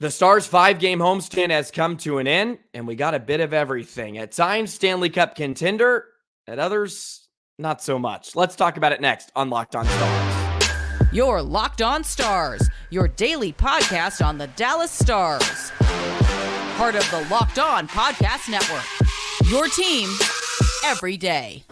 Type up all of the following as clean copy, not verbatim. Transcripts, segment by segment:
The Stars' 5-game homestand has come to an end, and we got a bit of everything. At times, Stanley Cup contender. At others, not so much. Let's talk about it next on Locked On Stars. You're Locked On Stars, your daily podcast on the Dallas Stars. Part of the Locked On Podcast Network. Your team every day.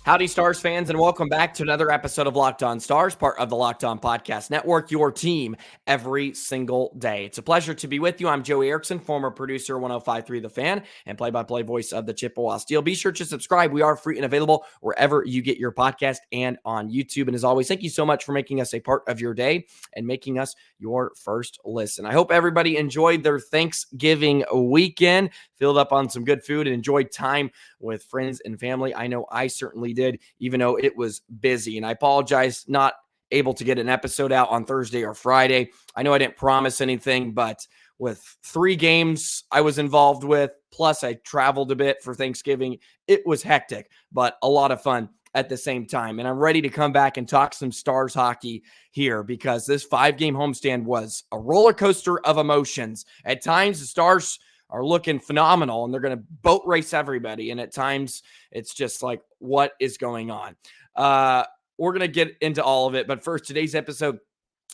Howdy, Stars fans, and welcome back to another episode of Locked On Stars, part of the Locked On Podcast Network, your team every single day. It's a pleasure to be with you. I'm Joey Erickson, former producer 105.3 The Fan and play-by-play voice of the Chippewa Steel. Be sure to subscribe. We are free and available wherever you get your podcast and on YouTube. And as always, thank you so much for making us a part of your day and making us your first listen. I hope everybody enjoyed their Thanksgiving weekend, filled up on some good food, and enjoyed time with friends and family. I know I certainly did, even though it was busy. And I apologize not able to get an episode out on Thursday or Friday. I know I didn't promise anything, but with 3 games I was involved with, plus I traveled a bit for Thanksgiving, it was hectic, but a lot of fun at the same time. And I'm ready to come back and talk some Stars hockey here because this 5-game homestand was a roller coaster of emotions. At times, the Stars are looking phenomenal and they're going to boat race everybody. And at times it's just like, what is going on? We're going to get into all of it. But first, today's episode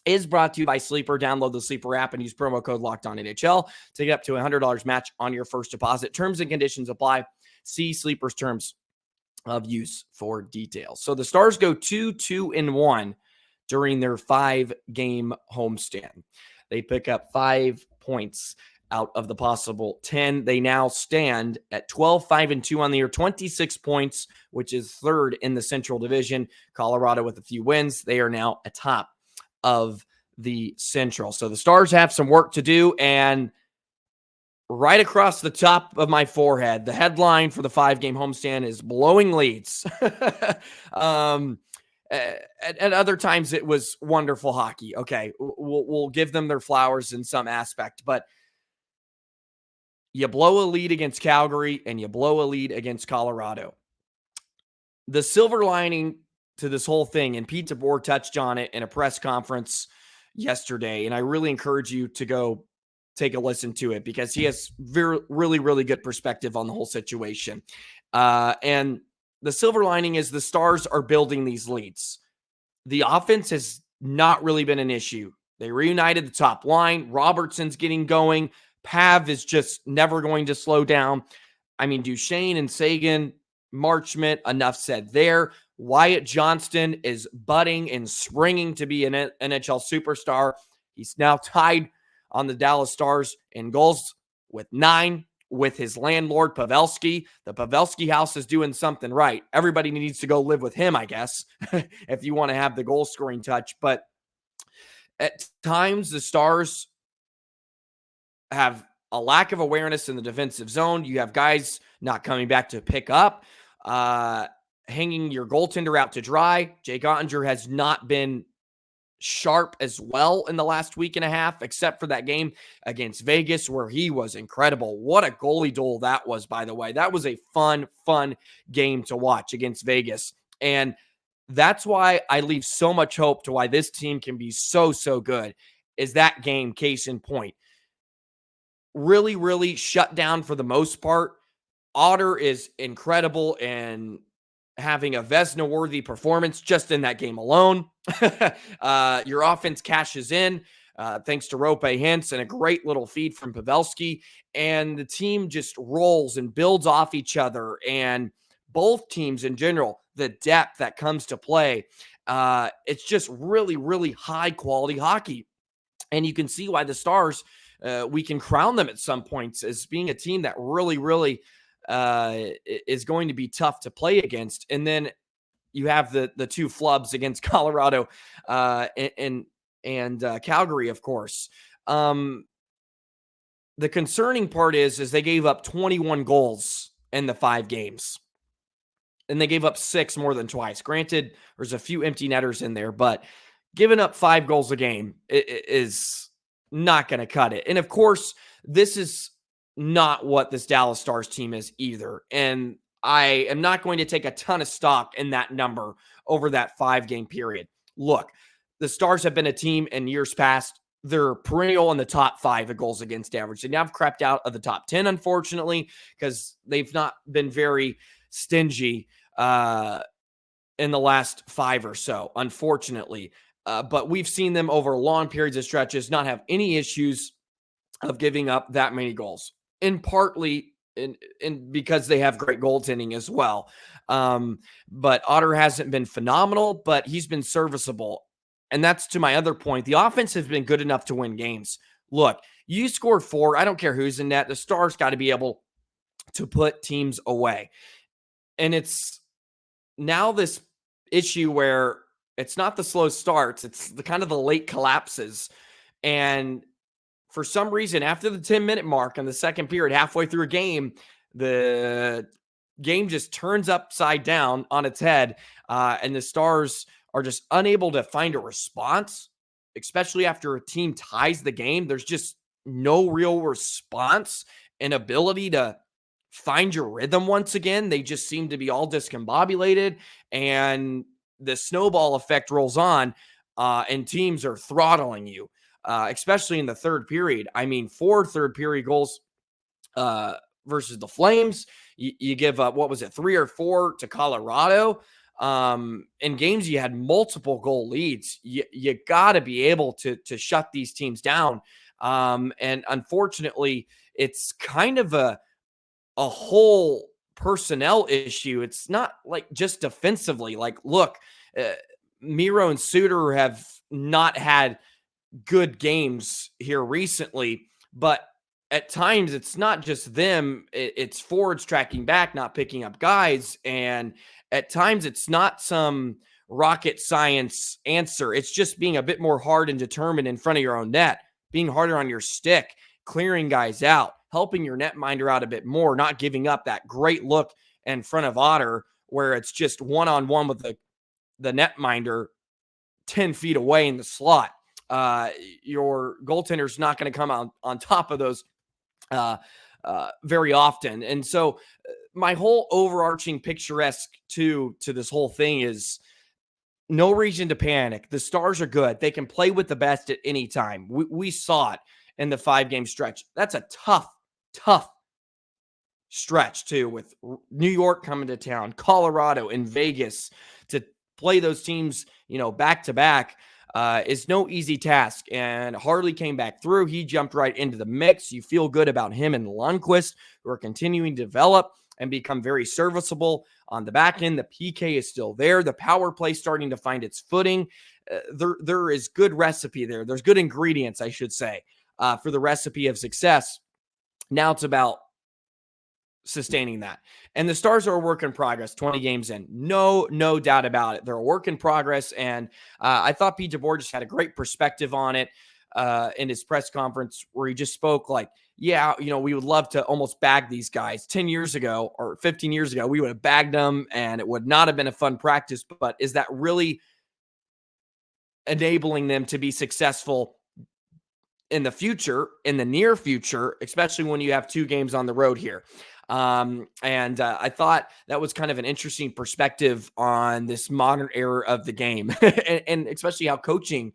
is brought to you by Sleeper. Download the Sleeper app and use promo code LOCKEDONNHL to get up to $100 match on your first deposit. Terms and conditions apply. See Sleeper's terms of use for details. So the Stars go 2-2-1 during their 5-game homestand. They pick up 5 points out of the possible 10. They now stand at 12-5-2 on the year, 26 points, which is third in the Central Division. Colorado with a few wins. They are now atop of the Central. So the Stars have some work to do, and right across the top of my forehead, the headline for the 5-game homestand is blowing leads. At other times, it was wonderful hockey. Okay, we'll give them their flowers in some aspect, but you blow a lead against Calgary and you blow a lead against Colorado. The silver lining to this whole thing, and Pete DeBoer touched on it in a press conference yesterday, and I really encourage you to go take a listen to it because he has really good perspective on the whole situation. And the silver lining is the Stars are building these leads. The offense has not really been an issue. They reunited the top line. Robertson's getting going. Pav is just never going to slow down. I mean, Duchesne and Sagan, Marchment, enough said there. Wyatt Johnston is budding and springing to be an NHL superstar. He's now tied on the Dallas Stars in goals with 9 with his landlord, Pavelski. The Pavelski house is doing something right. Everybody needs to go live with him, I guess, if you want to have the goal scoring touch. But at times, the Stars have a lack of awareness in the defensive zone. You have guys not coming back to pick up, hanging your goaltender out to dry. Jake Oettinger has not been sharp as well in the last week and a half, except for that game against Vegas where he was incredible. What a goalie duel that was, by the way. That was a fun game to watch against Vegas. And that's why I leave so much hope to why this team can be so good, is that game, case in point. Really shut down for the most part. Otter is incredible and having a Vezina-worthy performance just in that game alone. Your offense cashes in thanks to Rope Hintz and a great little feed from Pavelski. And the team just rolls and builds off each other. And both teams in general, the depth that comes to play, it's just really high-quality hockey. And you can see why the Stars, we can crown them at some points as being a team that really is going to be tough to play against. And then you have the 2 flubs against Colorado and Calgary, of course. The concerning part is they gave up 21 goals in the 5 games. And they gave up 6 more than twice. Granted, there's a few empty netters in there, but giving up 5 goals a game is not going to cut it. And of course, this is not what this Dallas Stars team is either. And I am not going to take a ton of stock in that number over that 5-game period. Look, the Stars have been a team in years past. They're perennial in the top 5 of goals against average. They now have crept out of the top 10, unfortunately, because they've not been very stingy in the last 5 or so, unfortunately. But we've seen them over long periods of stretches not have any issues of giving up that many goals, and partly in because they have great goaltending as well. But Otter hasn't been phenomenal, but he's been serviceable. And that's to my other point. The offense has been good enough to win games. Look, you scored 4. I don't care who's in net. The Stars got to be able to put teams away. And it's now this issue where it's not the slow starts, it's the kind of the late collapses. And for some reason, after the 10-minute mark in the second period, halfway through a game, the game just turns upside down on its head, and the Stars are just unable to find a response, especially after a team ties the game. There's just no real response and ability to find your rhythm once again. They just seem to be all discombobulated, and the snowball effect rolls on, and teams are throttling you. Especially in the third period. I mean, 4 third period goals versus the Flames. You give up, what was it, 3 or 4 to Colorado. In games you had multiple goal leads. You got to be able to shut these teams down. And unfortunately, it's kind of a whole personnel issue. It's not like just defensively. Like, look, Miro and Suter have not had good games here recently, but at times it's not just them. It's forwards tracking back, not picking up guys. And at times it's not some rocket science answer. It's just being a bit more hard and determined in front of your own net, being harder on your stick, clearing guys out, helping your netminder out a bit more, not giving up that great look in front of Otter where it's just one-on-one with the netminder 10 feet away in the slot. Your goaltender's not going to come on top of those very often. And so my whole overarching picturesque to this whole thing is no reason to panic. The Stars are good. They can play with the best at any time. We saw it in the 5-game stretch. That's a tough stretch too, with New York coming to town, Colorado and Vegas, to play those teams, back to back. Is no easy task, and Harley came back through. He jumped right into the mix. You feel good about him and Lundqvist, who are continuing to develop and become very serviceable on the back end. The PK is still there. The power play starting to find its footing. There is good recipe there. There's good ingredients, I should say, for the recipe of success. Now it's about sustaining that. And the Stars are a work in progress, 20 games in. No doubt about it. They're a work in progress. And I thought Pete DeBoer just had a great perspective on it in his press conference, where he just spoke like, yeah, we would love to almost bag these guys. 10 years ago or 15 years ago, we would have bagged them and it would not have been a fun practice. But is that really enabling them to be successful in the future, in the near future, especially when you have 2 games on the road here? And I thought that was kind of an interesting perspective on this modern era of the game, and especially how coaching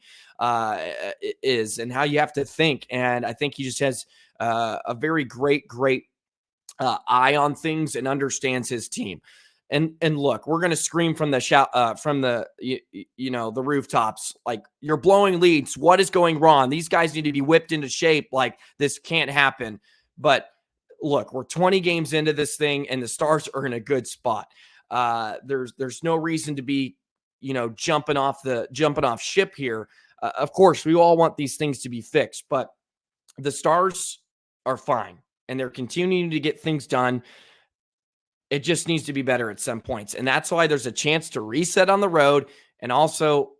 is and how you have to think. And I think he just has a very great eye on things and understands his team. And look, we're going to scream from the the rooftops, like, you're blowing leads. What is going wrong? These guys need to be whipped into shape. Like, this can't happen. But look, we're 20 games into this thing, and the Stars are in a good spot. There's no reason to be, jumping off ship here. Of course, we all want these things to be fixed, but the Stars are fine, and they're continuing to get things done. It just needs to be better at some points, and that's why there's a chance to reset on the road. And also,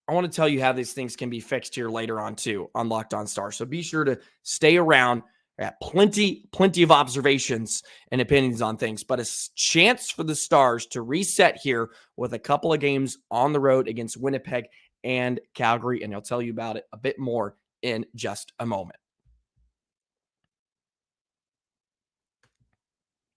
I want to tell you how these things can be fixed here later on too on Locked On Stars. So be sure to stay around. Plenty of observations and opinions on things, but a chance for the Stars to reset here with a couple of games on the road against Winnipeg and Calgary. And I'll tell you about it a bit more in just a moment.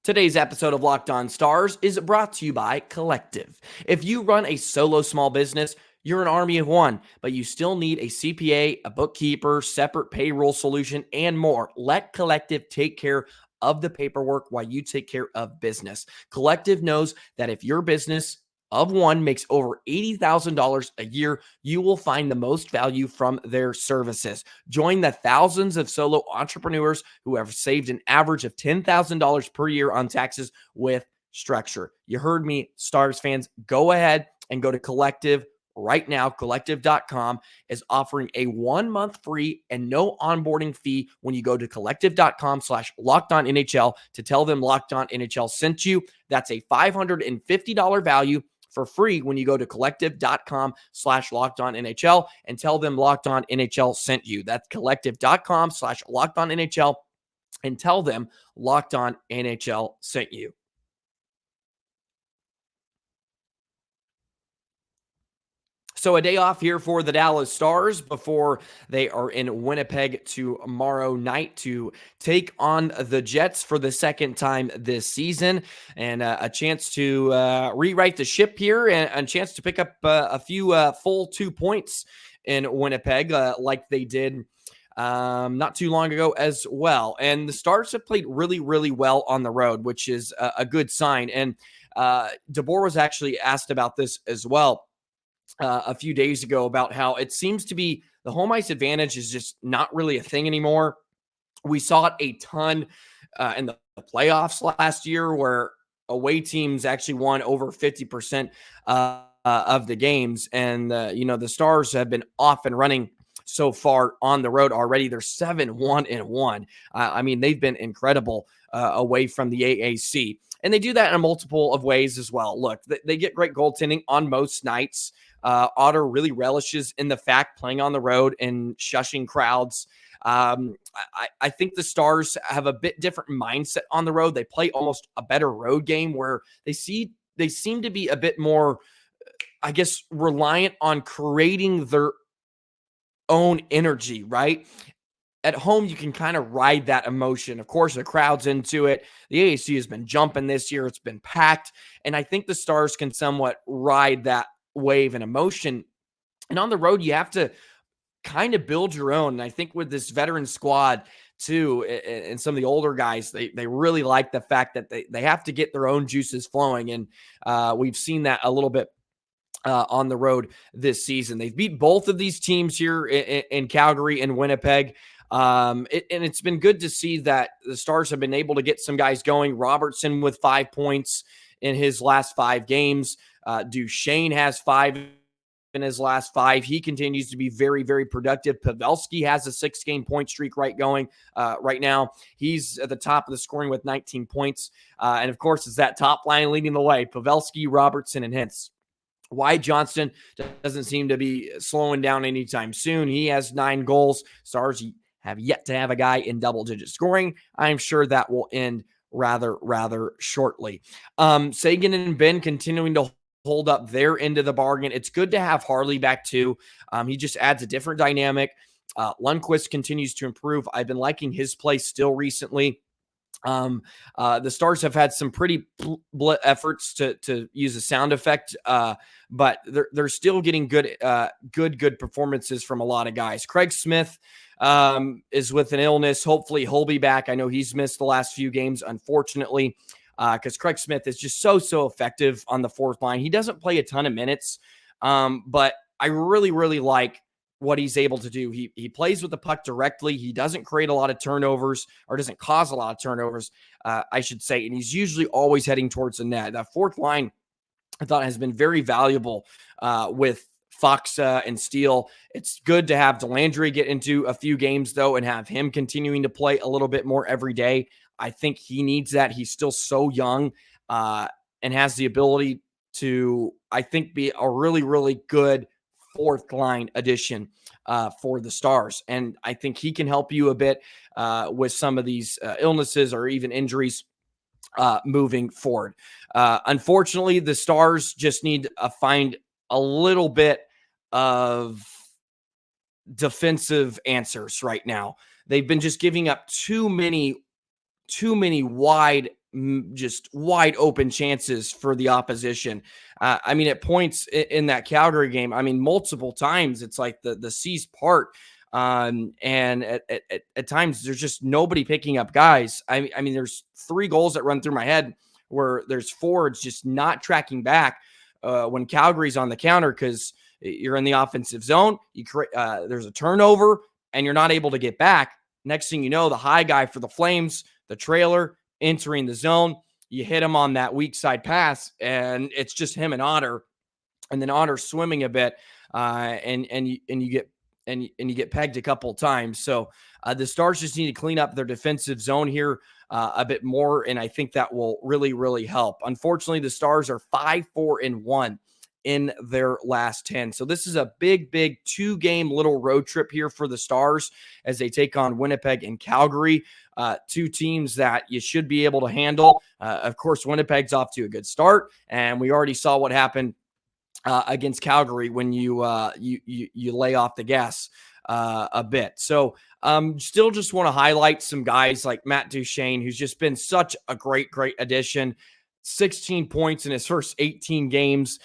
Today's episode of Locked On Stars is brought to you by Collective. If you run a solo small business, you're an army of one, but you still need a CPA, a bookkeeper, separate payroll solution, and more. Let Collective take care of the paperwork while you take care of business. Collective knows that if your business of one makes over $80,000 a year, you will find the most value from their services. Join the thousands of solo entrepreneurs who have saved an average of $10,000 per year on taxes with structure. You heard me, Stars fans. Go ahead and go to Collective right now. Collective.com is offering a 1 month free and no onboarding fee when you go to collective.com/lockedonnhl to tell them Locked On NHL sent you. That's a $550 value for free when you go to collective.com/lockedonnhl and tell them Locked On NHL sent you. That's collective.com/lockedonnhl and tell them Locked On NHL sent you. So a day off here for the Dallas Stars before they are in Winnipeg tomorrow night to take on the Jets for the second time this season, and a chance to rewrite the ship here and a chance to pick up a few full 2 points in Winnipeg like they did not too long ago as well. And the Stars have played really, really well on the road, which is a good sign. And DeBoer was actually asked about this as well a few days ago about how it seems to be the home ice advantage is just not really a thing anymore. We saw it a ton in the playoffs last year where away teams actually won over 50% of the games. And, the Stars have been off and running so far on the road already. They're 7-1-1. I mean, they've been incredible away from the AAC. And they do that in a multiple of ways as well. Look, they get great goaltending on most nights. Otter really relishes in the fact playing on the road and shushing crowds. I think the Stars have a bit different mindset on the road. They play almost a better road game where they seem to be a bit more, I guess, reliant on creating their own energy, right? At home, you can kind of ride that emotion. Of course, the crowd's into it. The AAC has been jumping this year. It's been packed. And I think the Stars can somewhat ride that wave and emotion. And on the road, you have to kind of build your own. And I think with this veteran squad, too, and some of the older guys, they really like the fact that they have to get their own juices flowing. And we've seen that a little bit on the road this season. They've beat both of these teams here in Calgary and Winnipeg. And it's been good to see that the Stars have been able to get some guys going. Robertson with 5 points in his last 5 games. Duchesne has 5 in his last 5. He continues to be very, very productive. Pavelski has a 6-game point streak right now. He's at the top of the scoring with 19 points. And of course, it's that top line leading the way. Pavelski, Robertson, and Hintz. Wyatt Johnston doesn't seem to be slowing down anytime soon. He has 9 goals. Stars have yet to have a guy in double-digit scoring. I'm sure that will end rather shortly. Sagan and Ben continuing to hold up their end of the bargain. It's good to have Harley back too. He just adds a different dynamic. Lundqvist continues to improve. I've been liking his play still recently. The Stars have had some pretty efforts to use a sound effect, but they're still getting good performances from a lot of guys. Craig Smith is with an illness. Hopefully he'll be back. I know he's missed the last few games, unfortunately, because Craig Smith is just so effective on the fourth line. He doesn't play a ton of minutes, but I really like what he's able to do. He plays with the puck directly. He doesn't create a lot of turnovers or doesn't cause a lot of turnovers, I should say. And he's usually always heading towards the net. That fourth line, I thought, has been very valuable with Faksa and Steele. It's good to have Delandry get into a few games, though, and have him continuing to play a little bit more every day. I think he needs that. He's still so young and has the ability to, I think, be a really good fourth line addition for the Stars. And I think he can help you a bit with some of these illnesses or even injuries moving forward. Unfortunately, the Stars just need to find a little bit of defensive answers right now. They've been just giving up too many wide just wide open chances for the opposition. I mean, at points in that Calgary game, I mean, multiple times it's like the seas part. And at times there's just nobody picking up guys. I mean, there's 3 goals that run through my head where there's forwards just not tracking back when Calgary's on the counter because you're in the offensive zone. There's a turnover and you're not able to get back. Next thing you know, the high guy for the Flames, the trailer entering the zone, you hit him on that weak side pass, and it's just him and Otter, and then Otter swimming a bit, and you get pegged a couple of times. So the Stars just need to clean up their defensive zone here a bit more, and I think that will really help. Unfortunately, the Stars are 5-4-1 in their last 10. So this is a big 2-game little road trip here for the Stars as they take on Winnipeg and Calgary, 2 teams that you should be able to handle. Of course, Winnipeg's off to a good start, and we already saw what happened against Calgary when you lay off the gas a bit. So still just want to highlight some guys like Matt Duchene, who's just been such a great addition. 16 points in his first 18 games.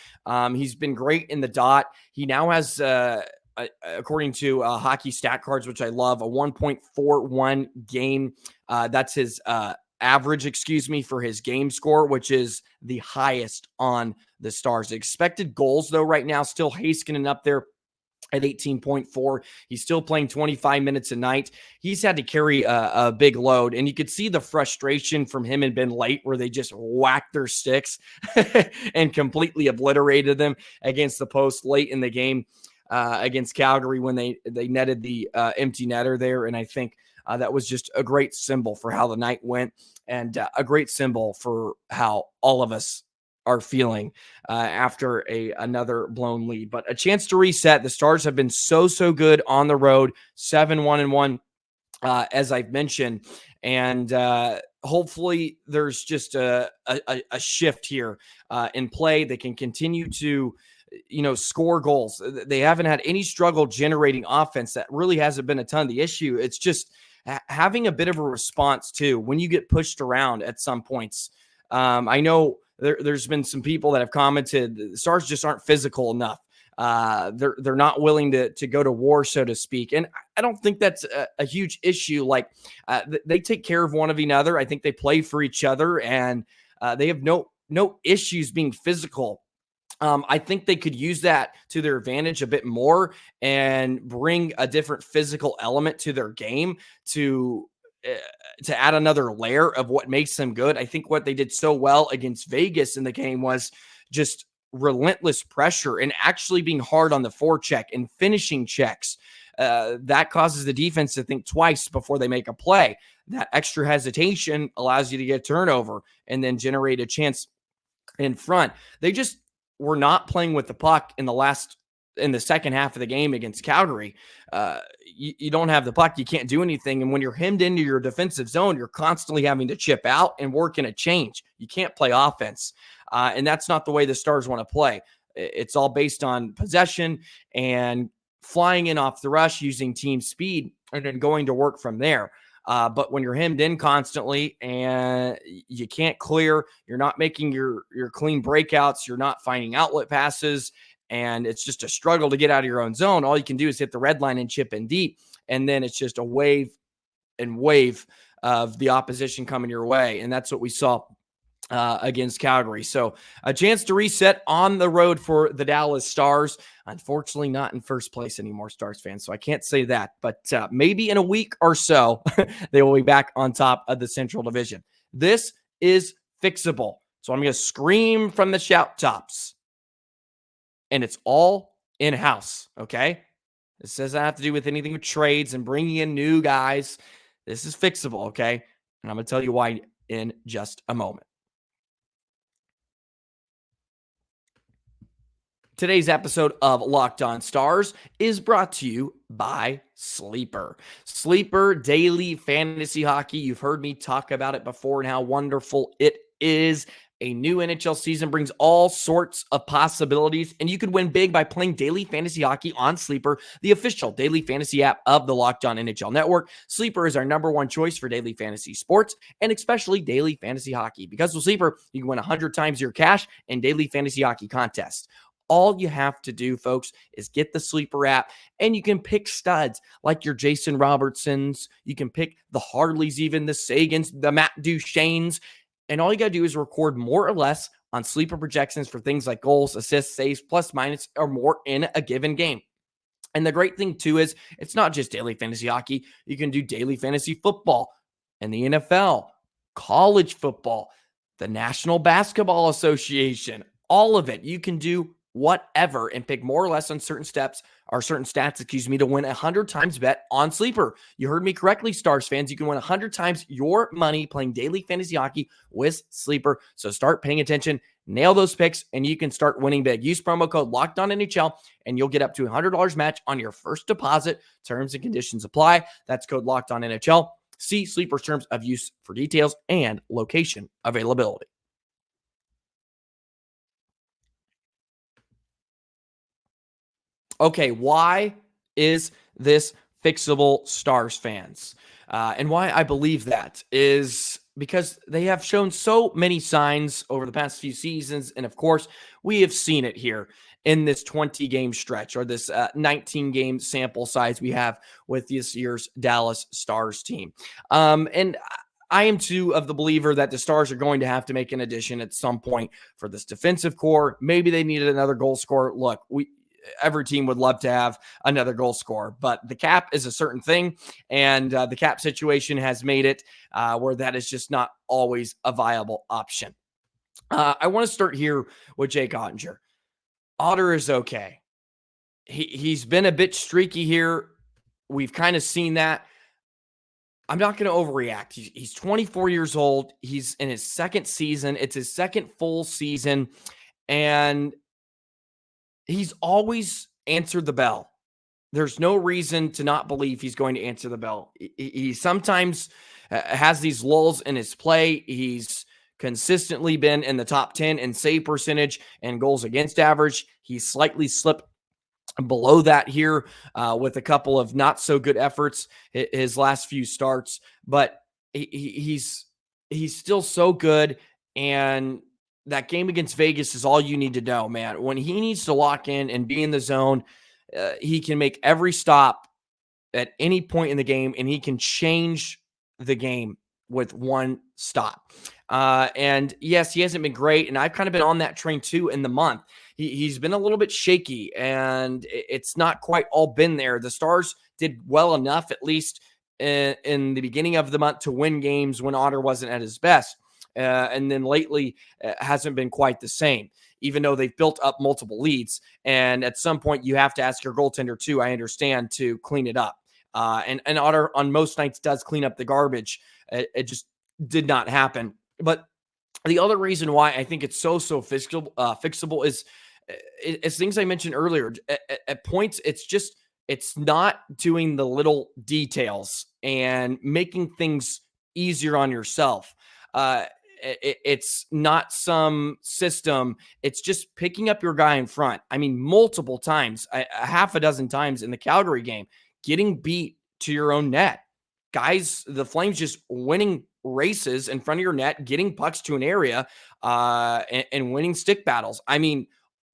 He's been great in the dot. He now has, according to Hockey Stat Cards, which I love, a 1.41 game. That's his average, for his game score, which is the highest on the Stars. Expected goals, though, right now, still Heiskanen up there at 18.4. He's still playing 25 minutes a night. He's had to carry a big load, and you could see the frustration from him and Ben Late where they just whacked their sticks and completely obliterated them against the post late in the game against Calgary when they netted the empty netter there. And I think that was just a great symbol for how the night went, and a great symbol for how all of us are feeling after another blown lead. But a chance to reset. The Stars have been so good on the road, 7-1-1, as I've mentioned, and hopefully there's just a shift here in play. They can continue to score goals. They haven't had any struggle generating offense. That really hasn't been a ton of the issue. It's just having a bit of a response too when you get pushed around at some points. I know there's been some people that have commented the Stars just aren't physical enough. They're not willing to go to war, so to speak. And I don't think that's a huge issue. Like they take care of one of another. I think they play for each other, and they have no issues being physical. I think they could use that to their advantage a bit more and bring a different physical element to their game to add another layer of what makes them good. I think what they did so well against Vegas in the game was just relentless pressure and actually being hard on the forecheck and finishing checks. That causes the defense to think twice before they make a play. That extra hesitation allows you to get a turnover and then generate a chance in front. They just were not playing with the puck in the second half of the game against Calgary. You don't have the puck, you can't do anything. And when you're hemmed into your defensive zone, you're constantly having to chip out and work in a change. You can't play offense. And that's not the way the Stars want to play. It's all based on possession and flying in off the rush using team speed and then going to work from there. But when you're hemmed in constantly and you can't clear, you're not making your clean breakouts, you're not finding outlet passes, and it's just a struggle to get out of your own zone. All you can do is hit the red line and chip in deep, and then it's just a wave of the opposition coming your way, and that's what we saw against Calgary. So a chance to reset on the road for the Dallas Stars. Unfortunately, not in first place anymore, Stars fans, so I can't say that. But maybe in a week or so, they will be back on top of the Central Division. This is fixable. So I'm going to scream from the shout tops. And it's all in-house, okay? This doesn't have to do with anything with trades and bringing in new guys. This is fixable, okay? And I'm going to tell you why in just a moment. Today's episode of Locked On Stars is brought to you by Sleeper. Sleeper Daily Fantasy Hockey. You've heard me talk about it before and how wonderful it is. A new NHL season brings all sorts of possibilities, and you could win big by playing daily fantasy hockey on Sleeper, the official daily fantasy app of the Locked On NHL Network. Sleeper is our number one choice for daily fantasy sports and especially daily fantasy hockey. Because with Sleeper, you can win 100 times your cash in daily fantasy hockey contests. All you have to do, folks, is get the Sleeper app, and you can pick studs like your Jason Robertsons. You can pick the Harleys, even the Sagans, the Matt Duchenes. And all you got to do is record more or less on Sleeper projections for things like goals, assists, saves, plus, minus, or more in a given game. And the great thing, too, is it's not just daily fantasy hockey. You can do daily fantasy football in the NFL, college football, the National Basketball Association, all of it. You can do whatever and pick more or less on certain stats, to win 100 times bet on Sleeper. You heard me correctly, Stars fans. You can win 100 times your money playing daily fantasy hockey with Sleeper. So start paying attention, nail those picks, and you can start winning big. Use promo code LOCKEDONNHL, and you'll get up to $100 match on your first deposit. Terms and conditions apply. That's code LOCKEDONNHL. See Sleeper's terms of use for details and location availability. Okay, why is this fixable, Stars fans? And why I believe that is because they have shown so many signs over the past few seasons. And of course, we have seen it here in this 20-game stretch, or this 19-game sample size we have with this year's Dallas Stars team. And I am too of the believer that the Stars are going to have to make an addition at some point for this defensive core. Maybe they needed another goal scorer. Look, every team would love to have another goal scorer, but the cap is a certain thing, and the cap situation has made it where that is just not always a viable option. I want to start here with Jake Oettinger. Otter is okay. He's been a bit streaky here. We've kind of seen that. I'm not going to overreact. He's 24 years old. He's in his second season. It's his second full season, and he's always answered the bell. There's no reason to not believe he's going to answer the bell. He sometimes has these lulls in his play. He's consistently been in the top 10 in save percentage and goals against average. He's slightly slipped below that here with a couple of not so good efforts his last few starts, but he's still so good. And that game against Vegas is all you need to know, man. When he needs to lock in and be in the zone, he can make every stop at any point in the game, and he can change the game with one stop. And yes, he hasn't been great, and I've kind of been on that train too in the month. He's been a little bit shaky, and it's not quite all been there. The Stars did well enough, at least in the beginning of the month, to win games when Otter wasn't at his best. And then lately hasn't been quite the same, even though they've built up multiple leads. And at some point, you have to ask your goaltender too, I understand, to clean it up. And Otter on most nights does clean up the garbage. It just did not happen. But the other reason why I think it's so fixable is things I mentioned earlier. At points, it's not doing the little details and making things easier on yourself. It's not some system. It's just picking up your guy in front. I mean, multiple times, a half a dozen times in the Calgary game, getting beat to your own net. Guys, the Flames just winning races in front of your net, getting pucks to an area, and winning stick battles. I mean,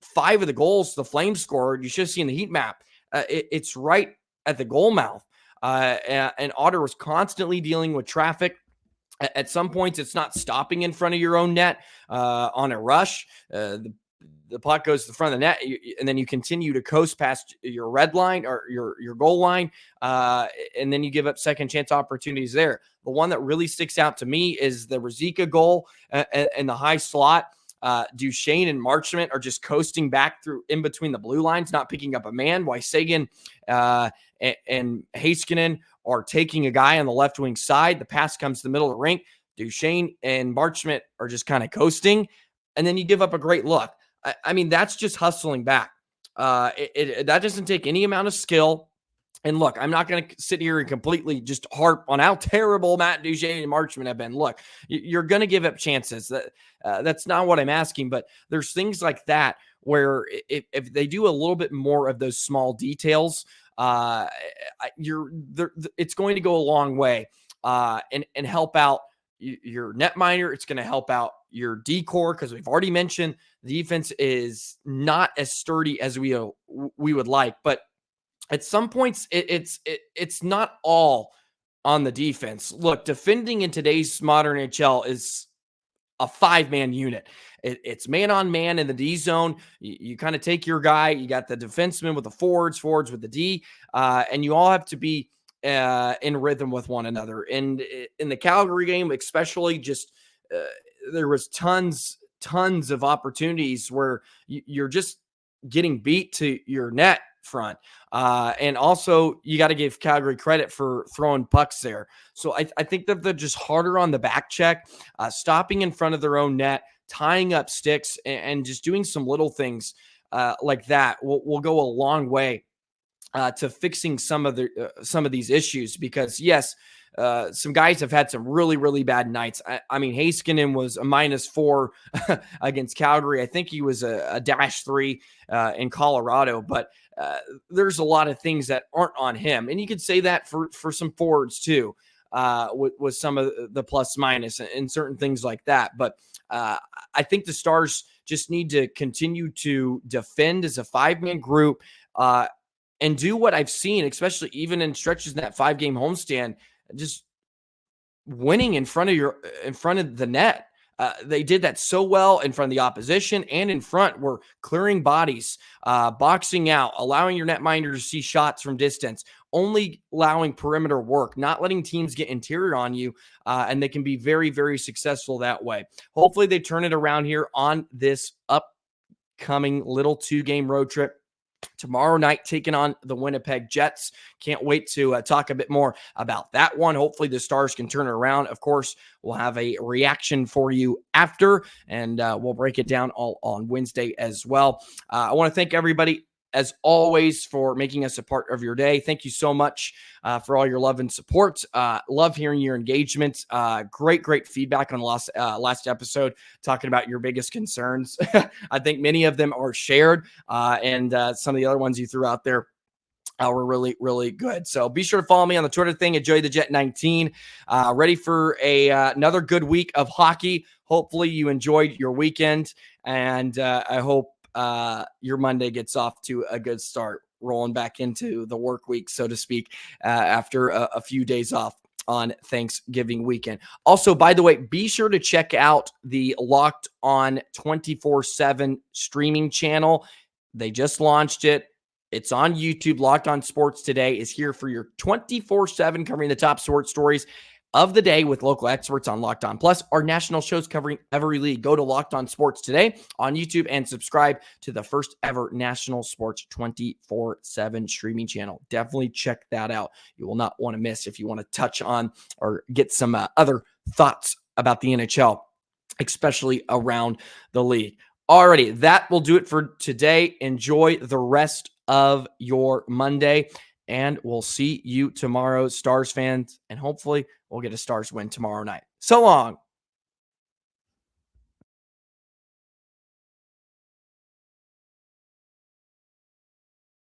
5 of the goals the Flames scored, you should have seen the heat map. It's right at the goal mouth. And Otter was constantly dealing with traffic. At some points, it's not stopping in front of your own net on a rush. The puck goes to the front of the net, and then you continue to coast past your red line or your goal line, and then you give up second chance opportunities there. The one that really sticks out to me is the Ruzicka goal in the high slot. Duchene and Marchment are just coasting back through in between the blue lines, not picking up a man, while Sagan and Heiskanen are taking a guy on the left wing side. The pass comes to the middle of the rink. Duchene and Marchment are just kind of coasting, and then you give up a great look. I mean, that's just hustling back. That doesn't take any amount of skill. And look, I'm not going to sit here and completely just harp on how terrible Matt Duchene and Marchment have been. Look, you're going to give up chances. That's not what I'm asking, but there's things like that where if they do a little bit more of those small details, it's going to go a long way and help out your netminder. It's going to help out your D-core because we've already mentioned the defense is not as sturdy as we would like, but at some points it's not all on the defense. Look, defending in today's modern NHL is a 5-man unit. It's man on man in the D zone. You kind of take your guy. You got the defenseman with the forwards with the D, and you all have to be in rhythm with one another. And in the Calgary game, especially, just there was tons of opportunities where you're just getting beat to your net front. And also, you got to give Calgary credit for throwing pucks there. So I think that they're just harder on the back check, stopping in front of their own net, tying up sticks, and just doing some little things like that will go a long way to fixing some of these issues. Because yes, some guys have had some really bad nights. I mean, Heiskanen was a -4 against Calgary. I think he was a -3 in Colorado, but there's a lot of things that aren't on him. And you could say that for some forwards too, with some of the plus minus and certain things like that. But I think the Stars just need to continue to defend as a 5-man group and do what I've seen, especially even in stretches in that 5-game homestand, just winning in front of the net. They did that so well in front of the opposition and in front. Were clearing bodies, boxing out, allowing your netminder to see shots from distance, only allowing perimeter work, not letting teams get interior on you, and they can be very successful that way. Hopefully they turn it around here on this upcoming little 2-game road trip. Tomorrow night, taking on the Winnipeg Jets. Can't wait to talk a bit more about that one. Hopefully the Stars can turn it around. Of course, we'll have a reaction for you after, and we'll break it down all on Wednesday as well. I want to thank everybody, as always, for making us a part of your day. Thank you so much for all your love and support. Love hearing your engagement. Great feedback on the last episode, talking about your biggest concerns. I think many of them are shared, and some of the other ones you threw out there were really good. So be sure to follow me on the Twitter thing at JoeyTheJet19. Ready for another good week of hockey. Hopefully you enjoyed your weekend, and I hope your Monday gets off to a good start, rolling back into the work week, so to speak, after a few days off on Thanksgiving weekend. Also, by the way, be sure to check out the Locked On 24/7 streaming channel. They just launched it. It's on YouTube. Locked On Sports Today is here for your 24/7 covering the top sports stories of the day with local experts on Locked On Plus, our national shows covering every league. Go to Locked On Sports Today on YouTube and subscribe to the first ever national sports 24/7 streaming channel. Definitely check that out. You will not want to miss if you want to touch on or get some other thoughts about the NHL, especially around the league. Alrighty, that will do it for today. Enjoy the rest of your Monday, and we'll see you tomorrow, Stars fans, and hopefully we'll get a Stars win tomorrow night. So long.